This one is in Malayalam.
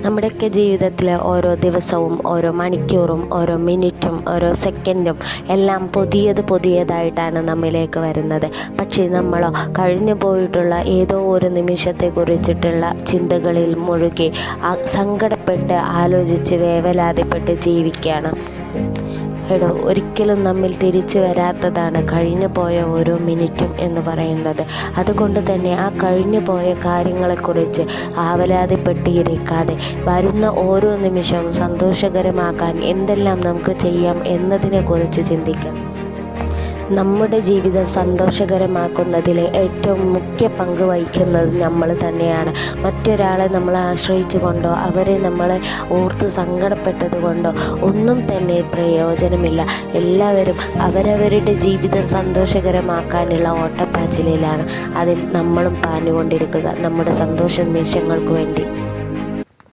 നമ്മുടെയൊക്കെ ജീവിതത്തിലെ ഓരോ ദിവസവും ഓരോ മണിക്കൂറും ഓരോ മിനിറ്റും ഓരോ സെക്കൻഡും എല്ലാം പുതിയതായിട്ടാണ് നമ്മിലേക്ക് വരുന്നത്. പക്ഷേ നമ്മളോ കഴിഞ്ഞു പോയിട്ടുള്ള ഏതോ ഒരു നിമിഷത്തെക്കുറിച്ചിട്ടുള്ള ചിന്തകളിൽ മുഴുകി സങ്കടപ്പെട്ട് ആലോചിച്ച് വേവലാതിപ്പെട്ട് ജീവിക്കുകയാണ്. ഒരിക്കലും നമ്മിൽ തിരിച്ചു വരാത്തതാണ് കഴിഞ്ഞു പോയ ഓരോ മിനിറ്റും എന്ന് പറയുന്നത്. അതുകൊണ്ട് തന്നെ ആ കഴിഞ്ഞു പോയ കാര്യങ്ങളെക്കുറിച്ച് ആവലാതിപ്പെട്ടിരിക്കാതെ വരുന്ന ഓരോ നിമിഷവും സന്തോഷകരമാക്കാൻ എന്തെല്ലാം നമുക്ക് ചെയ്യാം എന്നതിനെക്കുറിച്ച് ചിന്തിക്കാം. നമ്മുടെ ജീവിതം സന്തോഷകരമാക്കുന്നതിൽ ഏറ്റവും മുഖ്യ പങ്ക് വഹിക്കുന്നത് നമ്മൾ തന്നെയാണ്. മറ്റൊരാളെ നമ്മൾ ആശ്രയിച്ചു കൊണ്ടോ അവരെ നമ്മളെ ഓർത്ത് സങ്കടപ്പെട്ടത് കൊണ്ടോ ഒന്നും തന്നെ പ്രയോജനമില്ല. എല്ലാവരും അവരവരുടെ ജീവിതം സന്തോഷകരമാക്കാനുള്ള ഓട്ടപ്പാച്ചിലിലാണ്. അതിൽ നമ്മളും പാഞ്ഞുകൊണ്ടിരിക്കുക നമ്മുടെ സന്തോഷ നിമിഷങ്ങൾക്ക് വേണ്ടി.